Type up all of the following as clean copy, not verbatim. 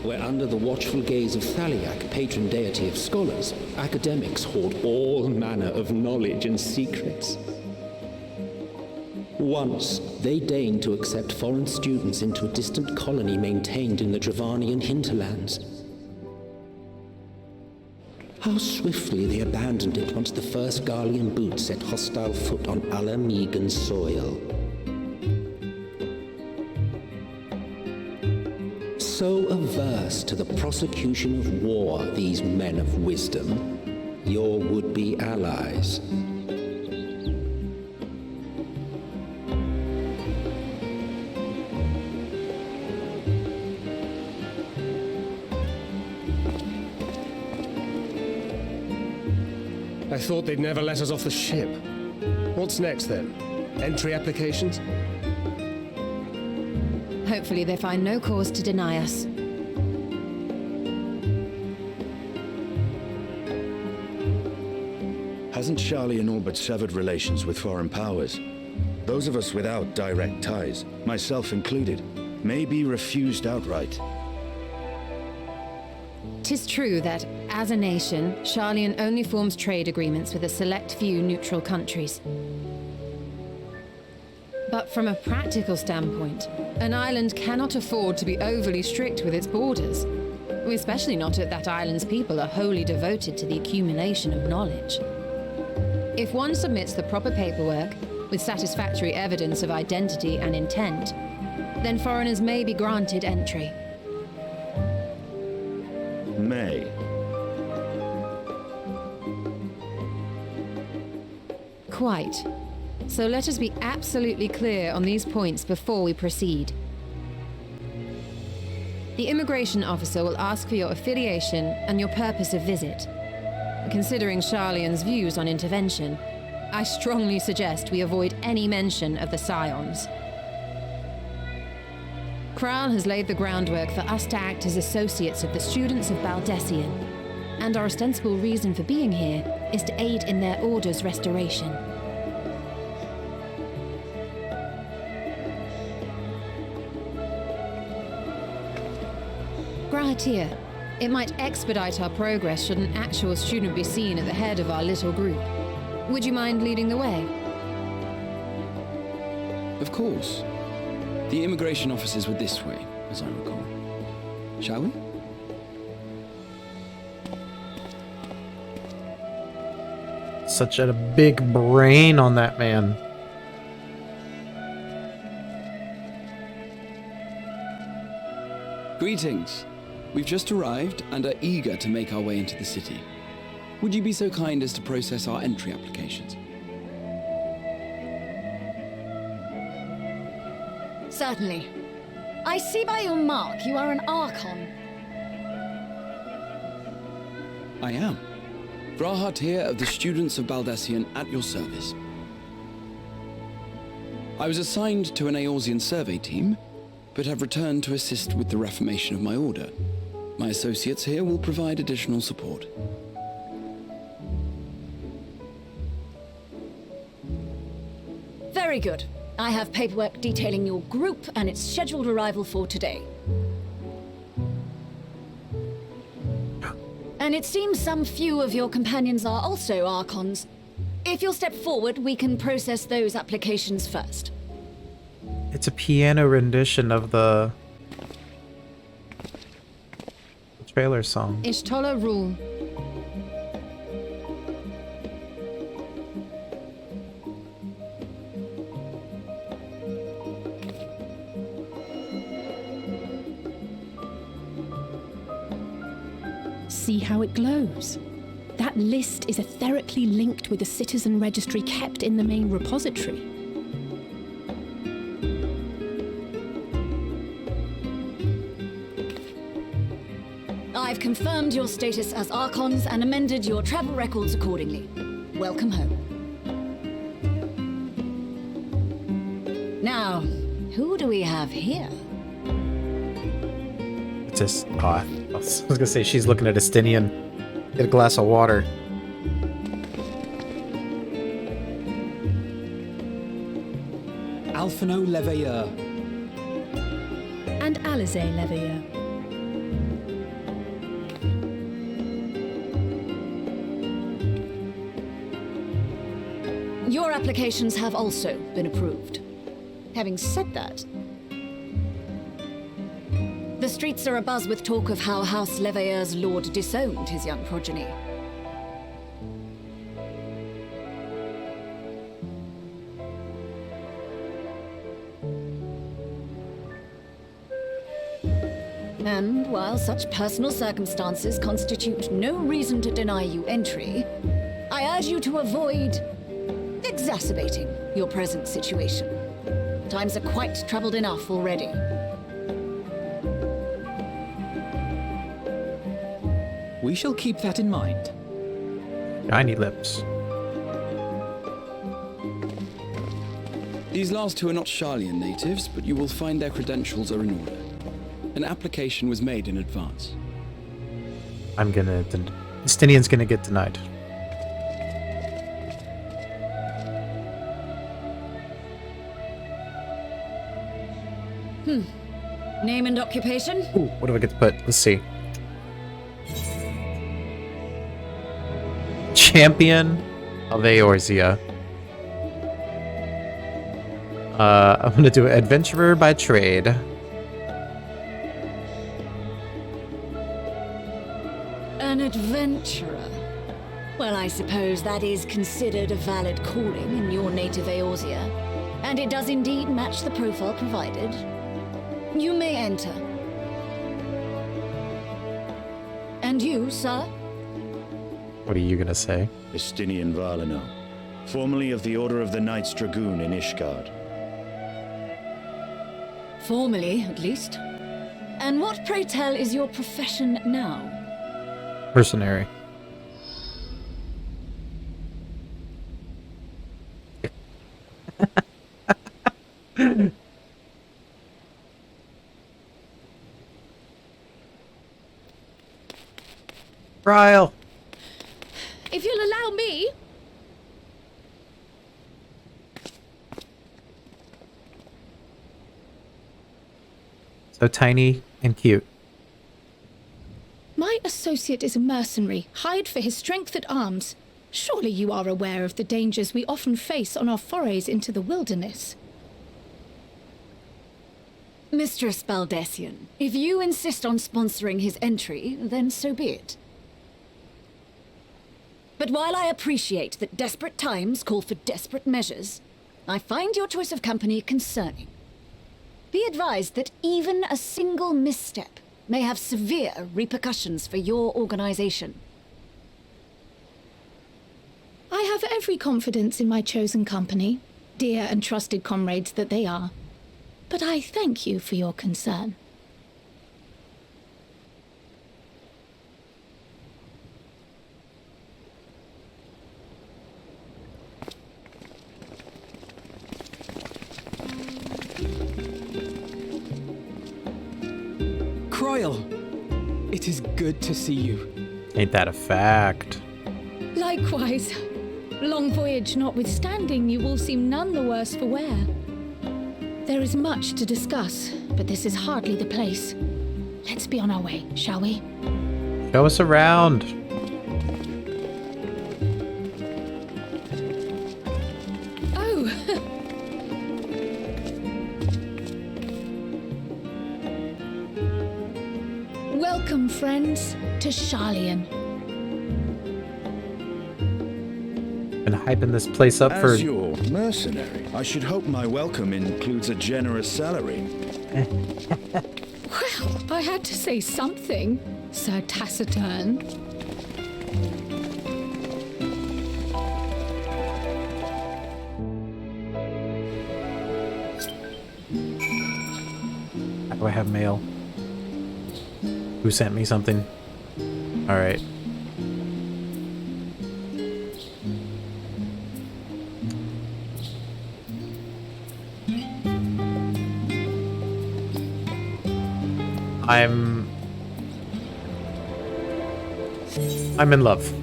where under the watchful gaze of Thaliak, patron deity of scholars, academics hoard all manner of knowledge and secrets. Once, they deigned to accept foreign students into a distant colony maintained in the Dravanian hinterlands. How swiftly they abandoned it once the first Garlean boot set hostile foot on Alamegan soil. So averse to the prosecution of war, these men of wisdom, your would-be allies. I thought they'd never let us off the ship. What's next, then? Entry applications? Hopefully they find no cause to deny us. Hasn't Sharlayan all but severed relations with foreign powers? Those of us without direct ties, myself included, may be refused outright. 'Tis true that, as a nation, Sharlayan only forms trade agreements with a select few neutral countries. But from a practical standpoint, an island cannot afford to be overly strict with its borders, especially not if that island's people are wholly devoted to the accumulation of knowledge. If one submits the proper paperwork, with satisfactory evidence of identity and intent, then foreigners may be granted entry. May. Quite. So let us be absolutely clear on these points before we proceed. The immigration officer will ask for your affiliation and your purpose of visit. Considering Sharlayan's views on intervention, I strongly suggest we avoid any mention of the Scions. Kral has laid the groundwork for us to act as associates of the students of Baldessian, and our ostensible reason for being here is to aid in their order's restoration. Grahatir, it might expedite our progress should an actual student be seen at the head of our little group. Would you mind leading the way? Of course. The immigration officers were this way, as I recall. Shall we? Such a big brain on that man. Greetings. We've just arrived and are eager to make our way into the city. Would you be so kind as to process our entry applications? Certainly. I see by your mark you are an Archon. I am. Grahatir of the Students of Baldessian at your service. I was assigned to an Eorzean survey team, but have returned to assist with the reformation of my order. My associates here will provide additional support. Very good. I have paperwork detailing your group and its scheduled arrival for today. And it seems some few of your companions are also Archons. If you'll step forward, we can process those applications first. It's a piano rendition of the trailer song. Ishtola rule. See how it glows? That list is etherically linked with the citizen registry kept in the main repository. I've confirmed your status as Archons and amended your travel records accordingly. Welcome home. Now, who do we have here? It's just, I was gonna say she's looking at Estinian. Get a glass of water. Alphino Leveilleur. And Alizé Leveilleur. Your applications have also been approved. Having said that, the streets are abuzz with talk of how House Leveilleur's lord disowned his young progeny. And while such personal circumstances constitute no reason to deny you entry, I urge you to avoid exacerbating your present situation. Times are quite troubled enough already. We shall keep that in mind. Shiny lips. These last two are not Sharlayan natives, but you will find their credentials are in order. An application was made in advance. I'm gonna... Estinian's gonna get denied. Name and occupation? Ooh, what do I get to put? Let's see. Champion of Eorzea. I'm gonna do adventurer by trade. An adventurer. Well, I suppose that is considered a valid calling in your native Eorzea. And it does indeed match the profile provided. You may enter. And you, sir? What are you gonna say? Estinian Valeno, formerly of the Order of the Knights Dragoon in Ishgard. Formerly, at least. And what, pray tell, is your profession now? Mercenary. Trial. If you'll allow me. So tiny and cute. My associate is a mercenary, hired for his strength at arms. Surely you are aware of the dangers we often face on our forays into the wilderness. Mistress Baldessian, if you insist on sponsoring his entry, then so be it. But while I appreciate that desperate times call for desperate measures, I find your choice of company concerning. Be advised that even a single misstep may have severe repercussions for your organization. I have every confidence in my chosen company, dear and trusted comrades that they are. But I thank you for your concern. Croyle, it is good to see you. Ain't that a fact? Likewise. Long voyage notwithstanding, you all seem none the worse for wear. There is much to discuss, but this is hardly the place. Let's be on our way, shall we? Show us around. Oh! Welcome, friends, to Sharlayan. Been hyping this place up for... As your mercenary, I should hope my welcome includes a generous salary. Well, I had to say something, Sir Taciturn. How do I have mail? Who sent me something? Alright. I'm in love.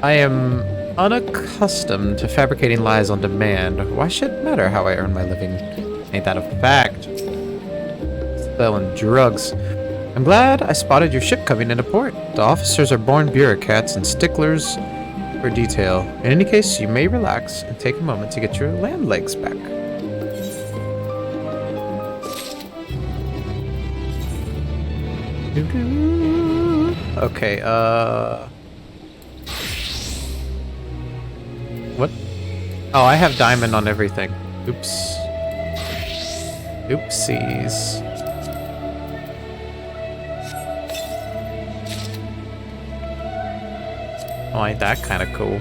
I am unaccustomed to fabricating lies on demand. Why should it matter how I earn my living? Ain't that a fact? Selling drugs. I'm glad I spotted your ship coming into port. The officers are born bureaucrats and sticklers for detail. In any case, you may relax and take a moment to get your land legs back. Okay, what? Oh, I have diamond on everything. Oops. Oopsies. Oh, ain't that kind of cool?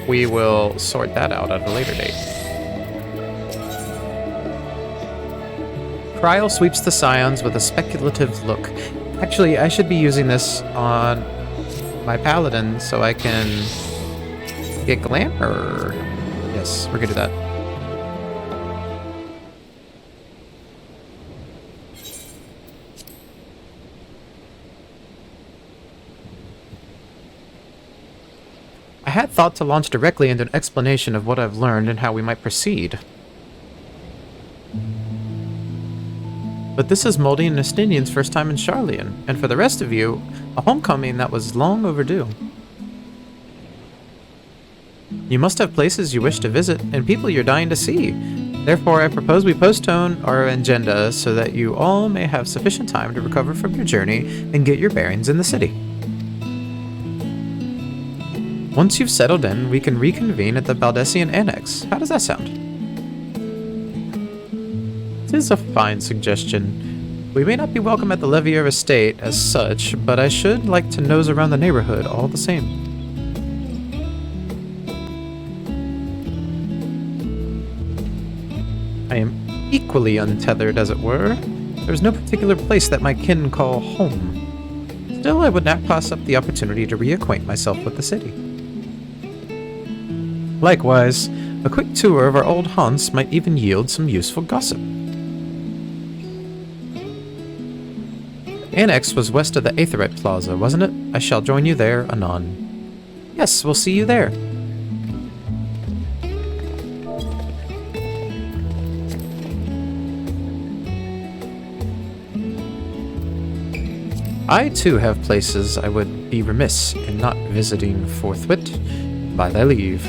We will sort that out at a later date. Kryl sweeps the scions with a speculative look. Actually, I should be using this on my paladin so I can get glamour. Yes, we're gonna do that. I had thought to launch directly into an explanation of what I've learned and how we might proceed. But this is Moldy and Estinian's first time in Charlian, and for the rest of you, a homecoming that was long overdue. You must have places you wish to visit, and people you're dying to see. Therefore, I propose we postpone our agenda so that you all may have sufficient time to recover from your journey and get your bearings in the city. Once you've settled in, we can reconvene at the Baldessian Annex. How does that sound? It is a fine suggestion. We may not be welcome at the Levier estate as such, but I should like to nose around the neighborhood all the same. I am equally untethered, as it were. There's no particular place that my kin call home. Still, I would not pass up the opportunity to reacquaint myself with the city. Likewise, a quick tour of our old haunts might even yield some useful gossip. Annex was west of the Aetherite Plaza, wasn't it? I shall join you there anon. Yes, we'll see you there. I too have places I would be remiss in not visiting forthwith. By thy leave.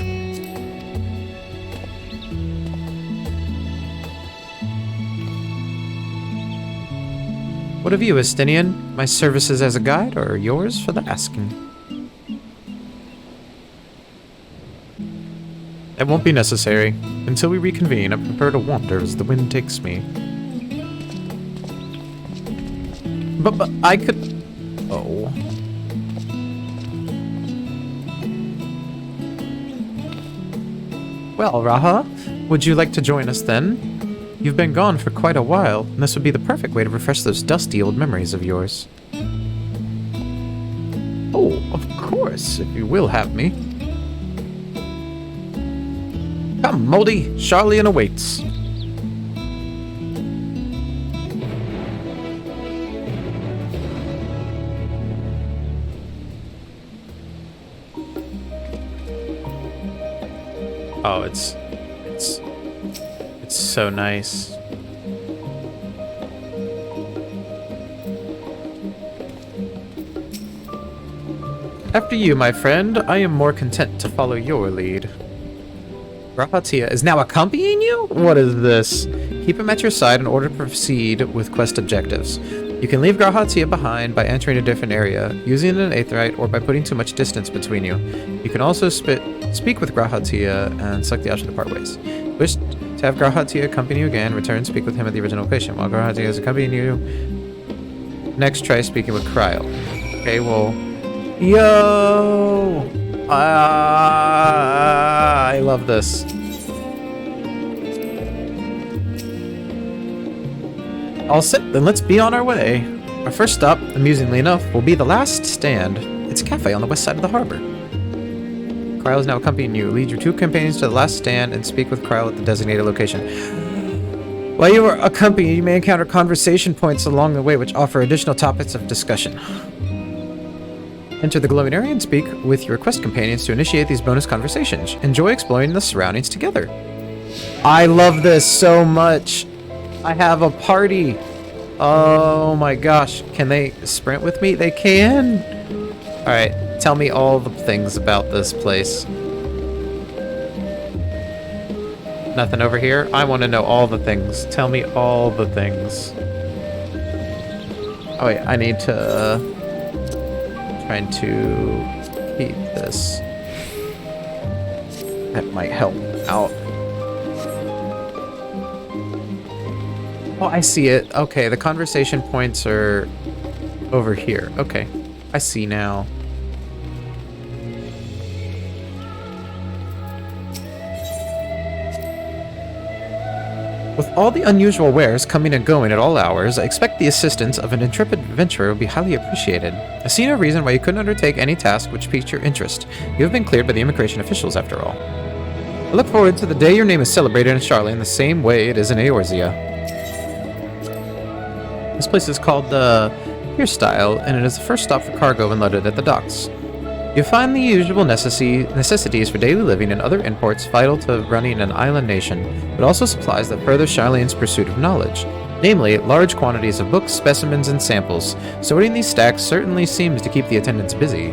What of you, Estinian? My services as a guide are yours for the asking. It won't be necessary. Until we reconvene, I prefer to wander as the wind takes me. But I could... Oh. Well, Raha, would you like to join us then? You've been gone for quite a while, and this would be the perfect way to refresh those dusty old memories of yours. Oh, of course, if you will have me. Come, Moldy, Charlian awaits. Oh, it's so nice. After you, my friend, I am more content to follow your lead. Grahatia is now accompanying you? What is this? Keep him at your side in order to proceed with quest objectives. You can leave Grahatia behind by entering a different area, using an aetherite, or by putting too much distance between you. You can also speak with Grahatia and select the option to part ways. Wish to have Grahatia accompany you again, return and speak with him at the original location. While Grahatia is accompanying you, next try speaking with Kryl. Okay, well... Yo! I love this. All set, then let's be on our way. Our first stop, amusingly enough, will be the last stand. It's a cafe on the west side of the harbor. Kryl is now accompanying you. Lead your two companions to the last stand and speak with Kryl at the designated location. While you are accompanied, you may encounter conversation points along the way which offer additional topics of discussion. Enter the glowing area and speak with your quest companions to initiate these bonus conversations. Enjoy exploring the surroundings together. I love this so much. I have a party. Oh my gosh. Can they sprint with me? They can? Alright, tell me all the things about this place. Nothing over here? I want to know all the things. Tell me all the things. Oh wait, I need to... trying to keep this. That might help out. Oh, I see it. Okay, the conversation points are over here. Okay, I see now. With all the unusual wares coming and going at all hours, I expect the assistance of an intrepid adventurer will be highly appreciated. I see no reason why you couldn't undertake any task which piqued your interest. You have been cleared by the immigration officials, after all. I look forward to the day your name is celebrated in Charlotte in the same way it is in Eorzea. This place is called the Pier Style, and it is the first stop for cargo when loaded at the docks. You find the usual necessities for daily living and other imports vital to running an island nation, but also supplies that further Charlene's pursuit of knowledge, namely large quantities of books, specimens, and samples. Sorting these stacks certainly seems to keep the attendants busy.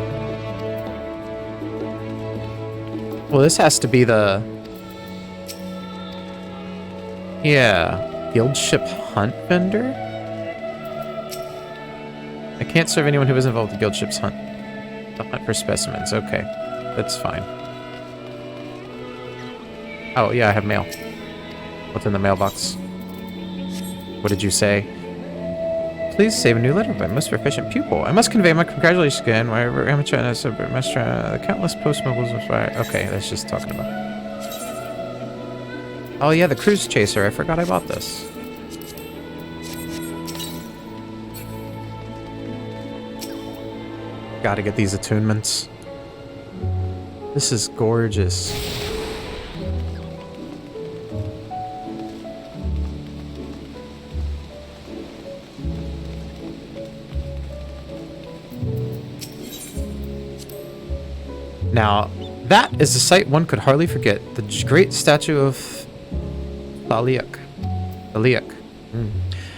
Well, this has to be the... yeah, guild ship hunt vendor? I can't serve anyone who is involved with the guild ship's hunt. The hunt for specimens. Okay, that's fine. Oh, yeah, I have mail. What's in the mailbox? What did you say? Please save a new letter by most proficient pupil. I must convey my congratulations again. Wherever amateur and the countless post-mobiles inspired. Okay, that's just talking about. Oh, yeah, the cruise chaser. I forgot I bought this. Gotta get these attunements. This is gorgeous. Now, that is a sight one could hardly forget. The great statue of Thaliak.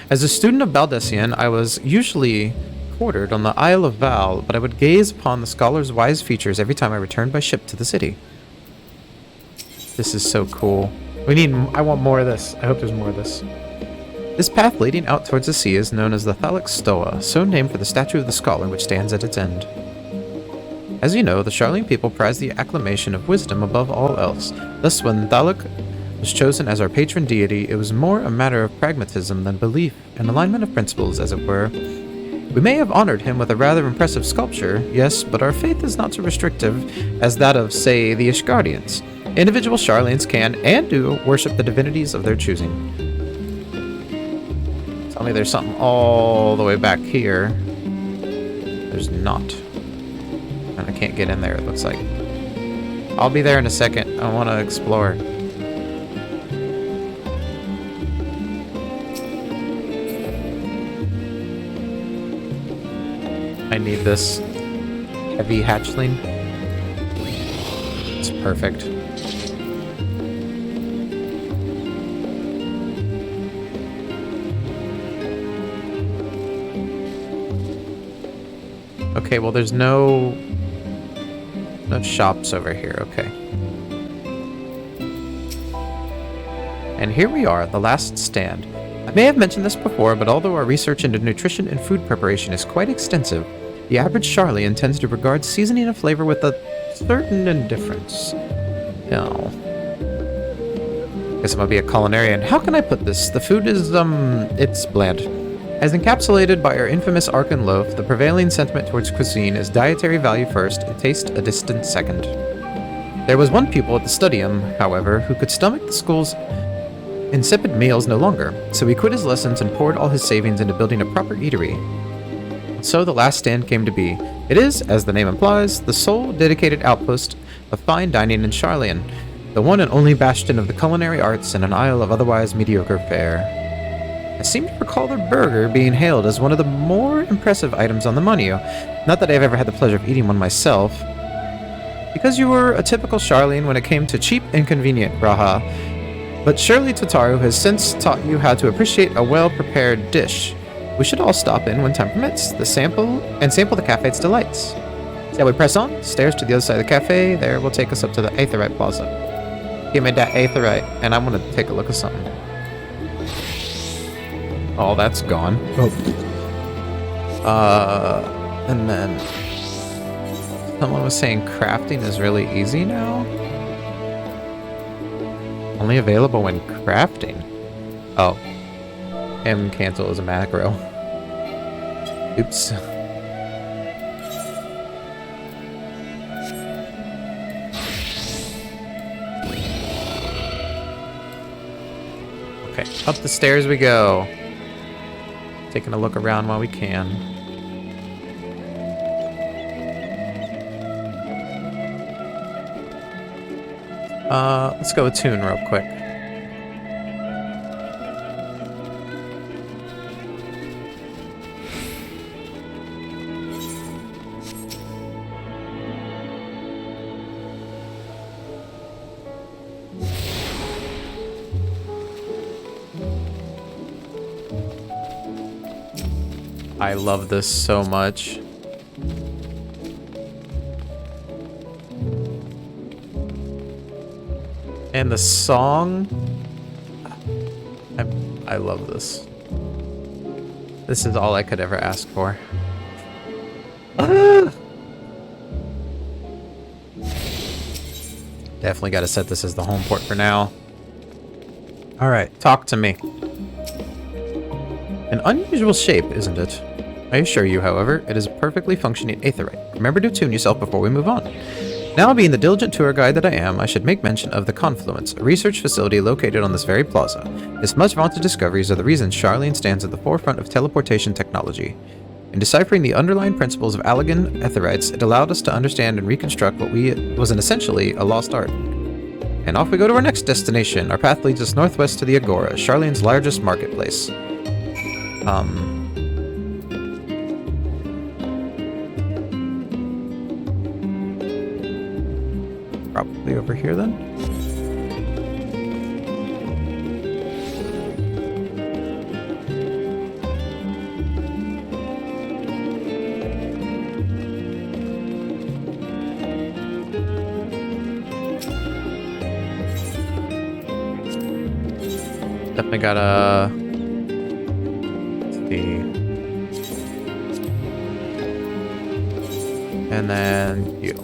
As a student of Baldessian, I was usually quartered on the Isle of Val, but I would gaze upon the scholar's wise features every time I returned by ship to the city. This is so cool. I want more of this. I hope there's more of this. This path leading out towards the sea is known as the Thaliak Stoa, so named for the statue of the scholar which stands at its end. As you know, the Charlene people prize the acclamation of wisdom above all else. Thus, when Thaliak was chosen as our patron deity, it was more a matter of pragmatism than belief, an alignment of principles, as it were. We may have honored him with a rather impressive sculpture, yes, but our faith is not so restrictive as that of, say, the Ishgardians. Individual Charlenes can, and do, worship the divinities of their choosing. Tell me there's something all the way back here. There's not. And I can't get in there, it looks like. I'll be there in a second. I want to explore. I need this heavy hatchling. It's perfect. Okay, well there's no shops over here, okay. And here we are, the last stand. I may have mentioned this before, but although our research into nutrition and food preparation is quite extensive, the average Charlian tends to regard seasoning and flavor with a certain indifference. No. Guess I'm gonna be a culinarian. How can I put this? The food is, it's bland. As encapsulated by our infamous Arkan loaf, the prevailing sentiment towards cuisine is dietary value first and taste a distant second. There was one pupil at the studium, however, who could stomach the school's insipid meals no longer, so he quit his lessons and poured all his savings into building a proper eatery. So the last stand came to be. It is, as the name implies, the sole dedicated outpost of fine dining in Charlian, the one and only bastion of the culinary arts in an isle of otherwise mediocre fare. I seem to recall the burger being hailed as one of the more impressive items on the menu. Not that I've ever had the pleasure of eating one myself. Because you were a typical Charlene when it came to cheap and convenient, Raha. But surely Totaru has since taught you how to appreciate a well-prepared dish. We should all stop in when time permits. Sample the cafe's delights. Shall we press on? Stairs to the other side of the cafe. There will take us up to the Aetheryte Plaza. Give me that Aetheryte, and I want to take a look at something. Oh, that's gone. And then someone was saying crafting is really easy now. Only available when crafting. Oh. Cancel is a macro. Oops. Okay, up the stairs we go. Taking a look around while we can. Let's go with Tune real quick. I love this so much. And the song, I love this. This is all I could ever ask for. Definitely got to set this as the home port for now. All right, talk to me. An unusual shape, isn't it? I assure you, however, it is a perfectly functioning aetheryte. Remember to tune yourself before we move on. Now, being the diligent tour guide that I am, I should make mention of the Confluence, a research facility located on this very plaza. Its much vaunted discoveries are the reason Charlene stands at the forefront of teleportation technology. In deciphering the underlying principles of Allegan aetherites, it allowed us to understand and reconstruct what was essentially a lost art. And off we go to our next destination. Our path leads us northwest to the Agora, Charlene's largest marketplace. Probably over here then. Definitely gotta see. And then you.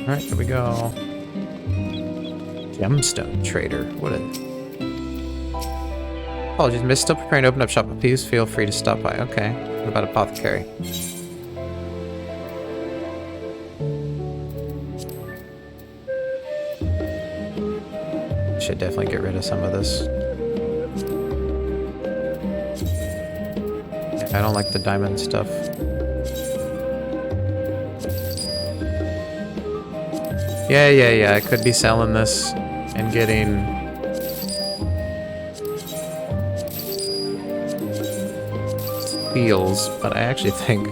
Alright, here we go. Gemstone Trader. What is it? Apologies, missed. Still preparing to open up shop, but please feel free to stop by. Okay. What about Apothecary? Should definitely get rid of some of this. I don't like the diamond stuff. Yeah, I could be selling this and getting seals, but I actually think,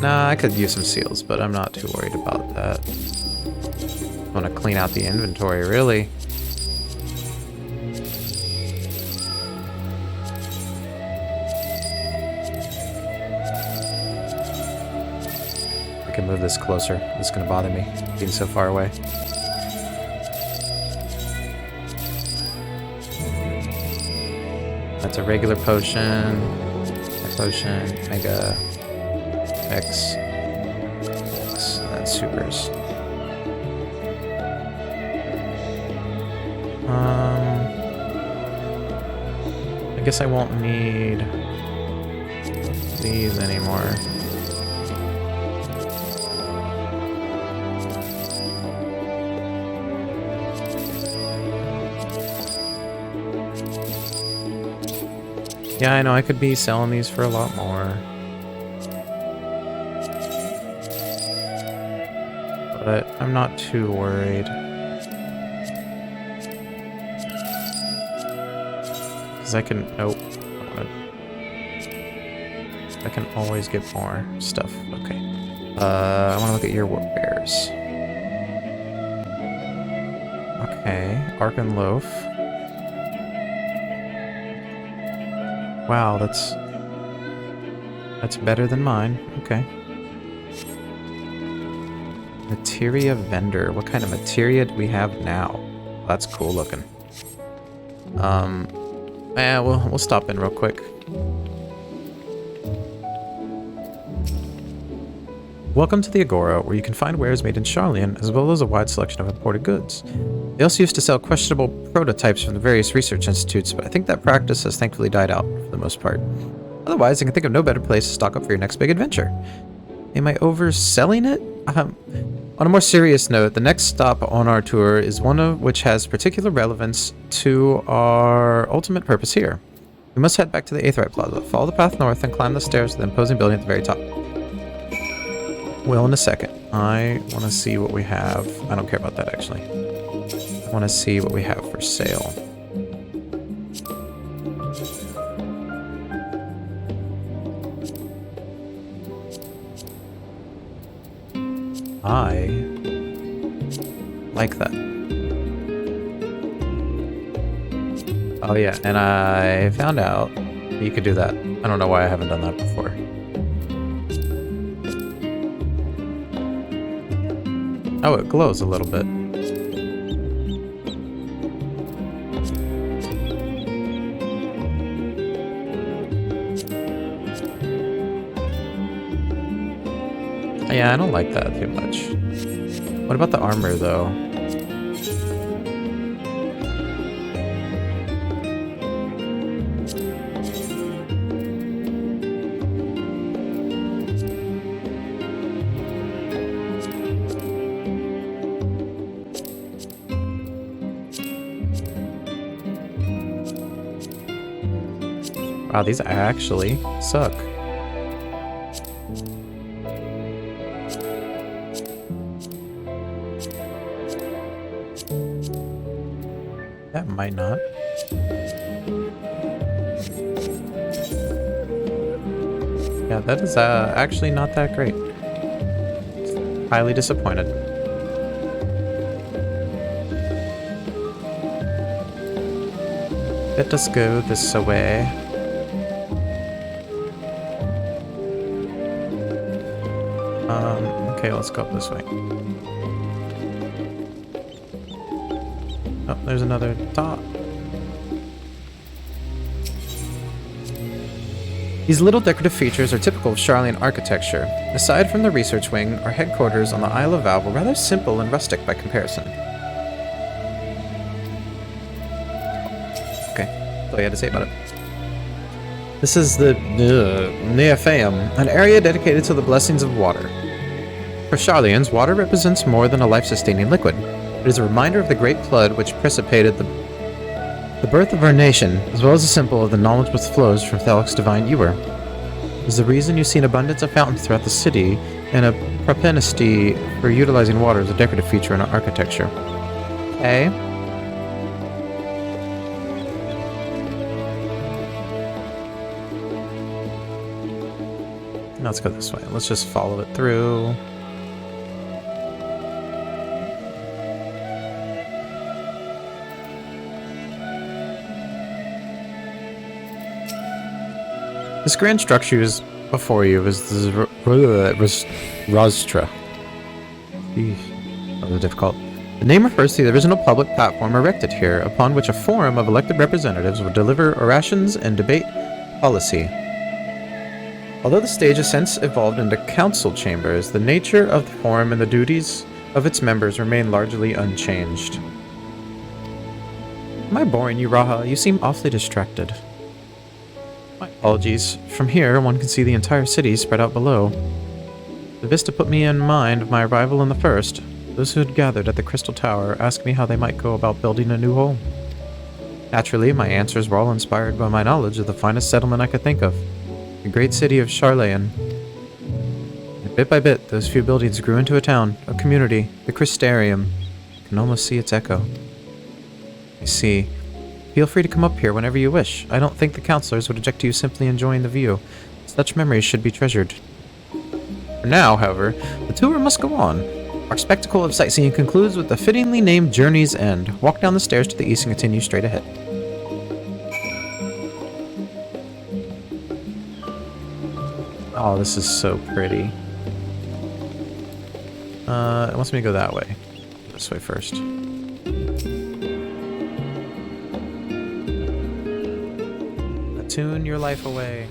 nah, I could use some seals, but I'm not too worried about that. I want to clean out the inventory, really. I can move this closer. It's gonna bother me being so far away. That's a regular potion, mega, X, that's supers. I guess I won't need these anymore. Yeah, I know, I could be selling these for a lot more. But I'm not too worried. Because I can, nope. I can always get more stuff. Okay. I want to look at your bears. Okay, Arkan Loaf. Wow, that's better than mine. Okay. Materia vendor. What kind of materia do we have now? That's cool looking. Yeah, we'll stop in real quick. Welcome to the Agora, where you can find wares made in Charlian, as well as a wide selection of imported goods. They also used to sell questionable prototypes from the various research institutes, but I think that practice has thankfully died out for the most part. Otherwise, I can think of no better place to stock up for your next big adventure. Am I overselling it? On a more serious note, the next stop on our tour is one of which has particular relevance to our ultimate purpose here. We must head back to the Aetheryte Plaza, follow the path north, and climb the stairs to the imposing building at the very top. Well, in a second. I want to see what we have. I don't care about that, actually. I want to see what we have for sale. I like that. Oh yeah, and I found out you could do that. I don't know why I haven't done that before. Oh, it glows a little bit. Yeah, I don't like that too much. What about the armor, though? Wow, these actually suck. That might not. Yeah, that is actually not that great. Highly disappointed. Let us go this way. Okay, let's go up this way. Oh, there's another top. These little decorative features are typical of Charlian architecture. Aside from the research wing, our headquarters on the Isle of Valve were rather simple and rustic by comparison. Okay, that's all you had to say about it. This is the Neophaeum, an area dedicated to the blessings of water. For Charlians, water represents more than a life-sustaining liquid. It is a reminder of the great flood which precipitated the birth of our nation, as well as a symbol of the knowledge which flows from Thalok's divine ewer. It is the reason you see an abundance of fountains throughout the city, and a propensity for utilizing water as a decorative feature in our architecture. Okay. Now let's go this way. Let's just follow it through. This grand structure is before you is the Rostra. That was difficult. The name refers to the original public platform erected here, upon which a forum of elected representatives would deliver orations and debate policy. Although the stage has since evolved into council chambers, the nature of the forum and the duties of its members remain largely unchanged. Am I boring you, Raha? You seem awfully distracted. My apologies. From here, one can see the entire city spread out below. The vista put me in mind of my arrival in the first. Those who had gathered at the Crystal Tower asked me how they might go about building a new home. Naturally, my answers were all inspired by my knowledge of the finest settlement I could think of, the great city of Charlian. And bit by bit, those few buildings grew into a town, a community, the Crystarium. You can almost see its echo. I see. Feel free to come up here whenever you wish. I don't think the counselors would object to you simply enjoying the view. Such memories should be treasured. For now, however, the tour must go on. Our spectacle of sightseeing concludes with the fittingly named Journey's End. Walk down the stairs to the east and continue straight ahead. Oh, this is so pretty. It wants me to go that way. This way first. Attune your life away.